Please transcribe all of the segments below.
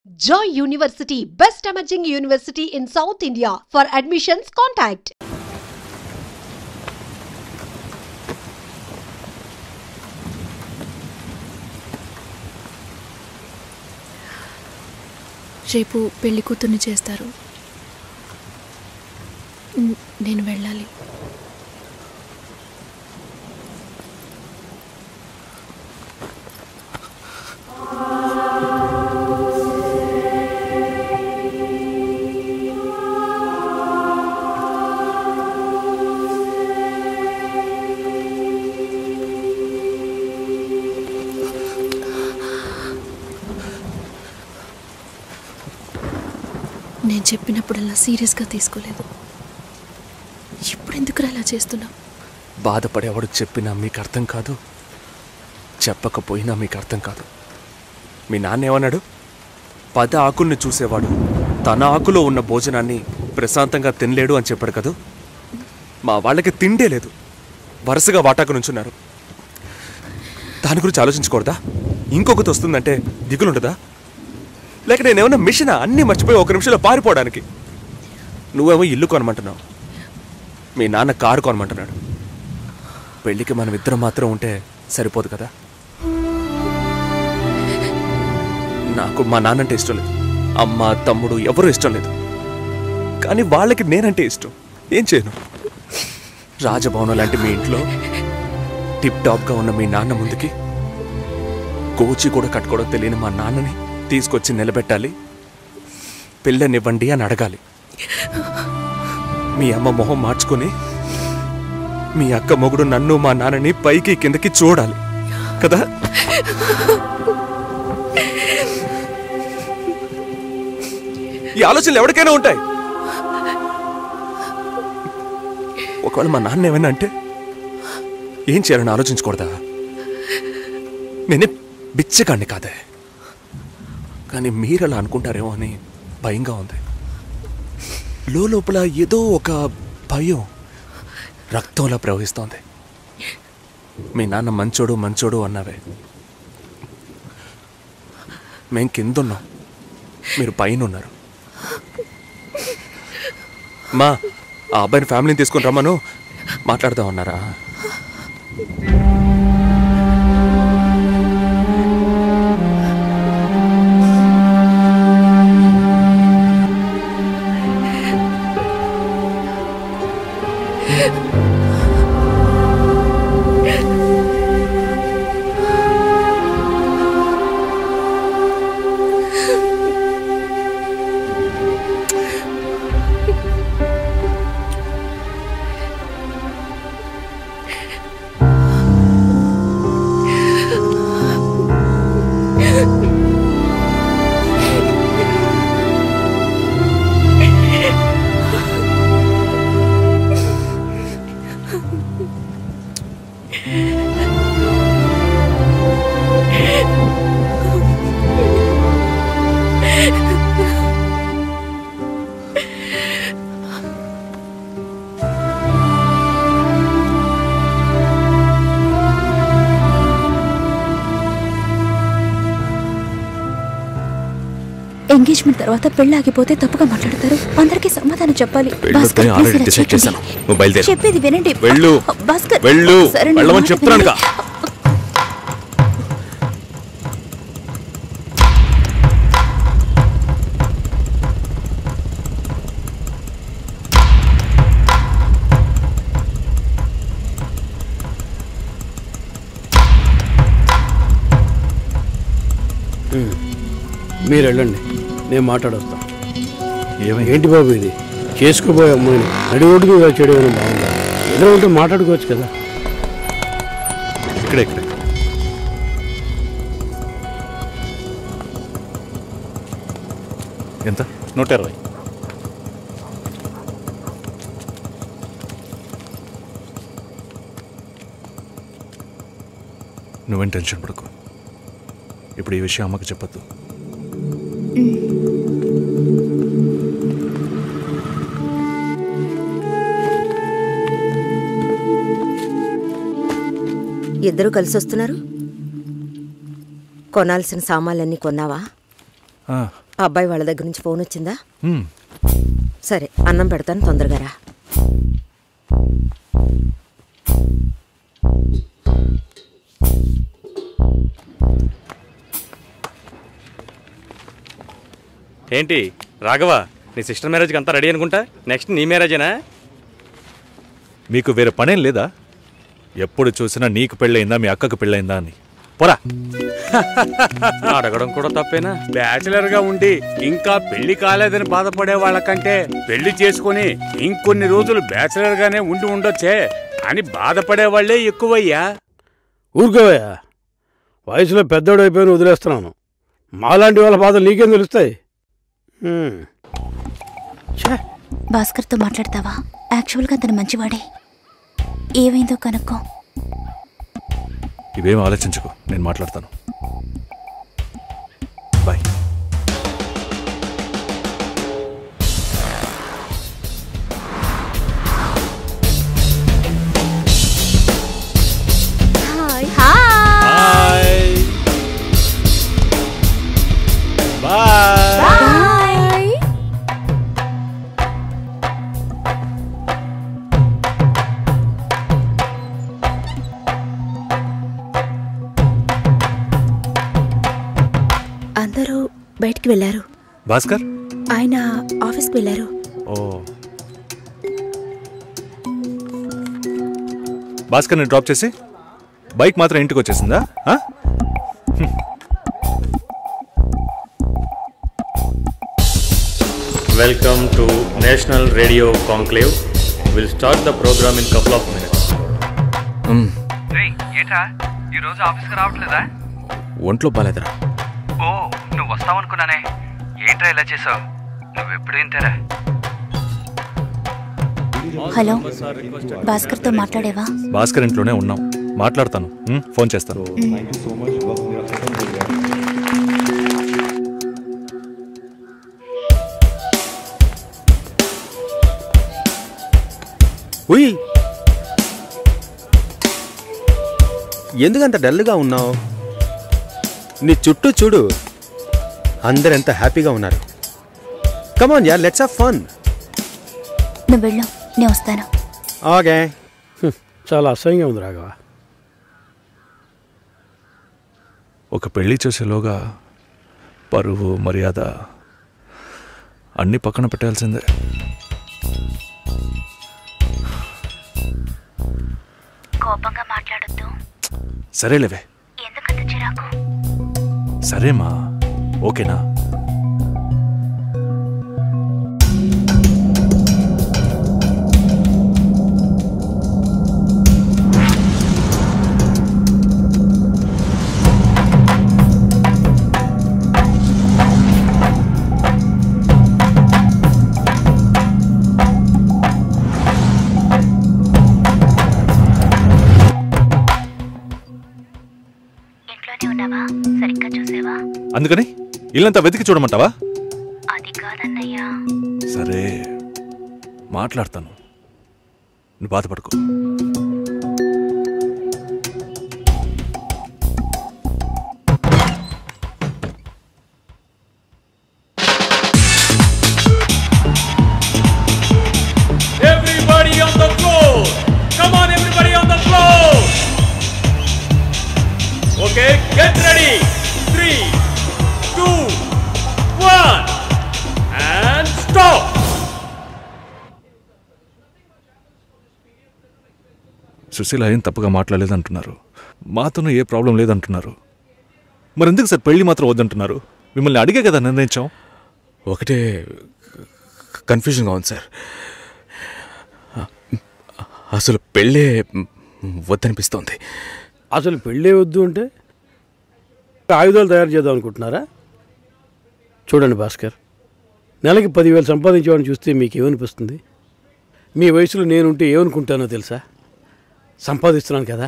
Joy University, best emerging university in South India. For admissions, contact. రేపు పెళ్లి కూతుర్ని చేస్తారు. నేను వెళ్ళాలి. నేను చెప్పినప్పుడల్లా సీరియస్గా తీసుకోలేదు. ఇప్పుడు ఎందుకు అలా చేస్తున్నావు? బాధపడేవాడు చెప్పినా మీకు అర్థం కాదు, చెప్పకపోయినా మీకు అర్థం కాదు. మీ నాన్న ఏమన్నాడు? 10 ఆకుల్ని చూసేవాడు తన ఆకులో ఉన్న భోజనాన్ని ప్రశాంతంగా తినలేడు అని చెప్పాడు కదా. మా వాళ్ళకి తిండే లేదు, వరుసగా వాటాకు నుంచున్నారు. దాని గురించి ఆలోచించకూడదా? ఇంకొకటి వస్తుందంటే దిగులుంటుందా? లేక నేనేమన్నా మిషనా అన్నీ మర్చిపోయి 1 నిమిషంలో పారిపోవడానికి? నువ్వేమో ఇల్లు కొనమంటున్నావు, మీ నాన్న కారు కొనమంటున్నాడు. పెళ్ళికి మనం ఇద్దరం మాత్రం ఉంటే సరిపోదు కదా. నాకు మా నాన్నంటే ఇష్టం లేదు, అమ్మ తమ్ముడు ఎవరూ ఇష్టం లేదు. కానీ వాళ్ళకి నేనంటే ఇష్టం. ఏం చేయను? రాజభవనం లాంటి మీ ఇంట్లో టిప్ టాప్గా ఉన్న మీ నాన్న ముందుకి కోచి కూడా కట్టుకోవడం తెలియని మా నాన్నని తీసుకొచ్చి నిలబెట్టాలి. పిల్లనివ్వండి అని అడగాలి. మీ అమ్మ మొహం మార్చుకొని మీ అక్క మొగుడు నన్ను మా నాన్నని పైకి కిందకి చూడాలి కదా. ఈ ఆలోచనలు ఎవరికైనా ఉంటాయి. ఒకవేళ మా నాన్న ఏమైనా అంటే ఏం చేయాలని ఆలోచించకూడదా? నేనే బిచ్చగాన్ని కాదే, కానీ మీరు అలా అనుకుంటారేమో అని భయంగా ఉంది. లోపల ఏదో ఒక భయం రక్తంలా ప్రవహిస్తోంది. మీ నాన్న మంచోడు మంచోడు అన్నావే, మేం కిందున్నాం, మీరు పైన ఉన్నారు. మా ఆ అబ్బాయిని ఫ్యామిలీని తీసుకొని రమ్మను, మాట్లాడదామన్నారా? ఎంగేజ్మెంట్ తర్వాత పెళ్లి ఆగిపోతే తప్పుగా మాట్లాడతారు. అందరికీ సమాధానం చెప్పాలి. చెప్పేది వినండి. చెప్తాను. మీరు వెళ్ళండి, నేను మాట్లాడొస్తాను. ఏంటి బాబు ఇది? చేసుకోబోయే అమ్మాయిని నడి రోడ్డుకు చేయడం ఏమైనా బాగుందా? ఏదో ఉంటే మాట్లాడుకోవచ్చు కదా. ఇక్కడే ఎంత? 120. నువ్వేం టెన్షన్ పడకు. ఇప్పుడు ఈ విషయం అమ్మకు చెప్పొద్దు. ఇద్దరు కలిసి వస్తున్నారు. కొనాల్సిన సామాన్లన్నీ కొన్నావా? అబ్బాయి వాళ్ళ దగ్గర నుంచి ఫోన్ వచ్చిందా? సరే, అన్నం పెడతాను, తొందరగా రా. ఏంటి రాఘవ, నీ సిస్టర్ మ్యారేజ్కి అంతా రెడీ అనుకుంటా? నెక్స్ట్ నీ మ్యారేజేనా? మీకు వేరే పనేం లేదా? ఎప్పుడు చూసినా నీకు పెళ్ళయిందా, మీ అక్కకు పెళ్ళయిందా అని. పోరా. అడగడం కూడా తప్పేనా? బ్యాచిలర్ గా ఉండి ఇంకా పెళ్లి కాలేదని బాధపడే వాళ్ళకంటే పెళ్లి చేసుకుని ఇంకొన్ని రోజులు బ్యాచిలర్ గానే ఉండి ఉండొచ్చే అని బాధపడే వాళ్లే ఎక్కువయ్యా. ఊరుకోవయ్యా, వయసులో పెద్దోడు అయిపోయిన వదిలేస్తున్నాను. మాలాంటి వాళ్ళ బాధలు నీకేం తెలుస్తాయి? భాస్కర్తో మాట్లాడతావా? యాక్చువల్గా అతను మంచివాడే. ఏమైందో కనుక్కో. ఇవేం ఆలోచించుకో, నేను మాట్లాడతాను. బాయ్. అందరూ బయటికి వెళ్ళారు. భాస్కర్ ఆయన ఆఫీస్కి వెళ్ళారు. ఓ, భాస్కర్ని డ్రాప్ చేసి బైక్ మాత్రం ఇంటికి వచ్చేసిందా? Welcome to national radio conclave. Will start the program in couple of minutes. ఏంట్రా ఈరోజు ఆఫీస్కి రావట్లేదా? ఒంట్లో బాలేదురా. ఓ, నువ్వు వస్తావనుకున్నానే. ఏంట్రా ఇలా చేసావు? నువ్వెప్పుడు ఇంతేరా? హలో, భాస్కర్తో మాట్లాడేవా? భాస్కర్ ఇంట్లోనే ఉన్నాం, మాట్లాడతాను. ఫోన్ చేస్తాను. ఉయ్, ఎందుకంత డల్గా ఉన్నావు? నీ చుట్టూ చూడు, అందరెంత హ్యాపీగా ఉన్నారు. కమాన్ యార్, లెట్స్ హావ్ ఫన్. నువ్వు వెళ్ళు, నేను వస్తాను. ఓకే. చాలా అసహ్యంగా ఉంది రాఘవ. ఒక పెళ్లి చేసేలోగా పరువు మర్యాద అన్నీ పక్కన పెట్టాల్సిందే. కోపంగా మాట్లాడొద్దు. సరేలేవే. ఎందుకంత చిరాకు? సరేమా, ఓకేనా? అందుకని ఇల్లంతా వెతికి చూడమంటావా? అది కాదన్నయ్యా. సరే, మాట్లాడతాను, నువ్వు బాధపడుకో. Everybody on the floor! Come on, everybody on the floor! Okay, get ready! 3, 2, 1, and stop! Susheela ఏం తప్పుగా మాట్లాడలేదంటున్నారు, మాతోనూ ఏ ప్రాబ్లం లేదంటున్నారు. మరెందుకు సార్ పెళ్లి మాత్రం వద్దంటున్నారు? మిమ్మల్ని అడిగే కదా నిర్ణయించాం. ఒకటే కన్ఫ్యూజన్గా ఉంది సార్. అసలు పెళ్ళే వద్దనిపిస్తోంది. అసలు పెళ్ళే వద్దు అంటే ఆయుధాలు తయారు చేద్దాం అనుకుంటున్నారా? చూడండి భాస్కర్, నెలకి 10,000 సంపాదించేవాడిని చూస్తే మీకేమనిపిస్తుంది? మీ వయసులో నేనుంటే ఏమనుకుంటానో తెలుసా? సంపాదిస్తున్నాను కదా,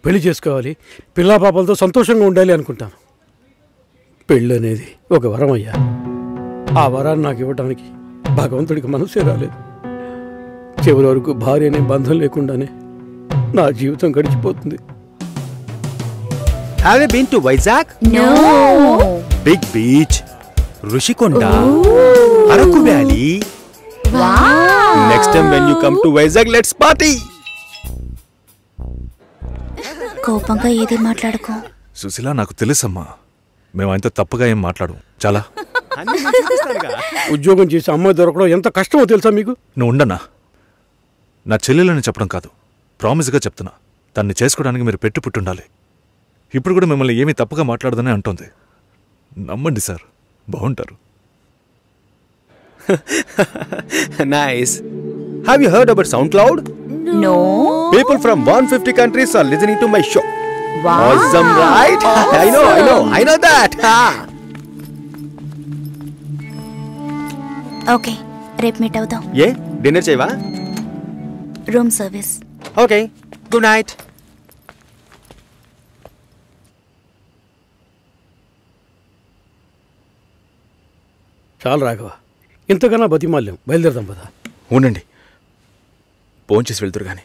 పెళ్లి చేసుకోవాలి, పిల్లా పాపలతో సంతోషంగా ఉండాలి అనుకుంటాను. పెళ్ళి అనేది ఒక వరం అయ్యా. ఆ వరాన్ని నాకు ఇవ్వడానికి భగవంతుడికి మనసే రాలేదు. చివరి వరకు భార్య అనే బంధం లేకుండానే నా జీవితం గడిచిపోతుంది. Have you been to Vizag? No. Big beach, Rushikonda, Araku valley. Next time when you come to Vizag let's party. కోపంగా ఏది మాట్లాడుకో. సుశీల, నాకు తెలుసమ్మా, మేము ఆయనతో తప్పుగా ఏం మాట్లాడు. చాలా ఉద్యోగం చేసి అమ్మాయి దొరకడం ఎంత కష్టమో తెలుసా మీకు? నువ్వు ఉండన్నా. నా చెల్లెలని చెప్పడం కాదు, ప్రామిస్గా చెప్తున్నా, తన్ని చేసుకోవడానికి మీరు పుట్టుండాలి. ఇప్పుడు కూడా మిమ్మల్ని ఏమీ తప్పుగా మాట్లాడదని అంటోంది. నమ్మండి సార్, బాగుంటారు. Nice. Have you heard about SoundCloud? No. People from 150 countries are listening to my show. Wow. Awesome, right? I know that. Okay, రేపు మీట్ అవుదాం. ఏ డిన్నర్ చేయవా? Room service. Okay, good night. చాలు రాఘవ, ఇంతకన్నా బతిమాల్యం. బయలుదేరదాం పదా. ఉండండి, ఫోన్ చేసి వెళ్తురు కానీ.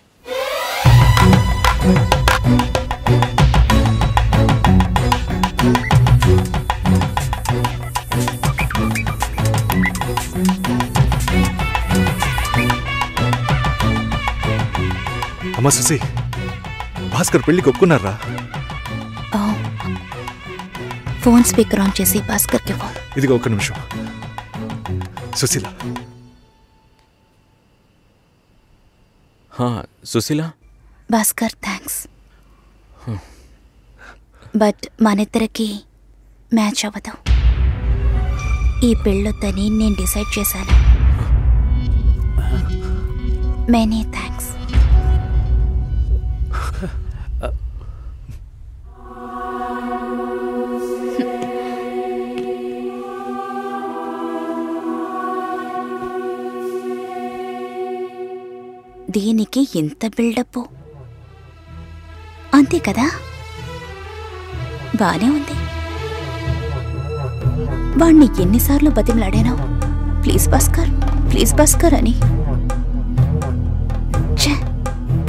అమ్మా సుశీ, భాస్కర్ పెళ్ళికి ఒప్పుకున్నారా? ఫోన్ స్పీకర్ ఆన్ చేసి భాస్కర్కి ఫోన్. ఇదిగో ఒక్క నిమిషం. సుశీల. సుశీల. భాస్కర్, థ్యాంక్స్. బట్ మనిద్దరికి మ్యాచ్ అవ్వదు. ఈ పెళ్ళొద్దని నేను డిసైడ్ చేశాను. Many thanks. దీనికి ఎంత బిల్డప్, అంతే కదా? బానే ఉంది. వాణ్ణి ఎన్నిసార్లు బతిమలాడాను, ప్లీజ్ భాస్కర్, ప్లీజ్ భాస్కర్ అని.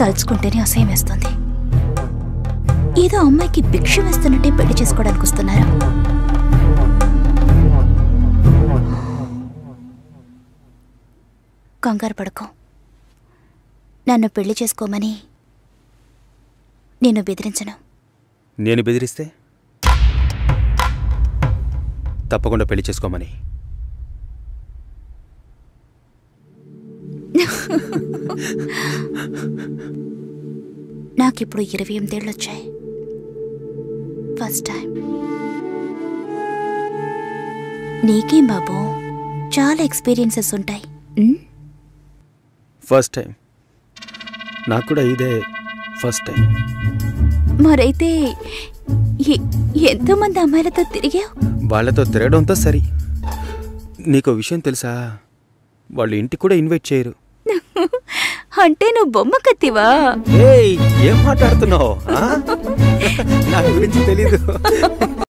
తలుచుకుంటేనే అసహ్యం వేస్తుంది. ఏదో అమ్మాయికి భిక్ష వేస్తున్నట్టే పెళ్లి చేసుకోవడానికి వస్తున్నారు. కంగారు పడుకో. నన్ను పెళ్లి చేసుకోమని నేను బెదిరించను. నేను బెదిరిస్తే తప్పకుండా పెళ్లి చేసుకోమని. నాకిప్పుడు 28 ఏళ్ళు వచ్చాయి. First time. నీకేం బాబు, చాలా ఎక్స్పీరియన్సెస్ ఉంటాయి. First time. నాకు కూడా ఇదే ఫస్ట్ టైం. మరైతే ఎంతోమంది అమ్మాయిలతో తిరిగావు? వాళ్ళతో తిరగడంతో సరి. నీకో విషయం తెలుసా, వాళ్ళు ఇంటికి కూడా ఇన్వైట్ చేయరు. అంటే నువ్వు బొమ్మ కత్తివా? ఏం మాట్లాడుతున్నావు? నా గురించి తెలీదు.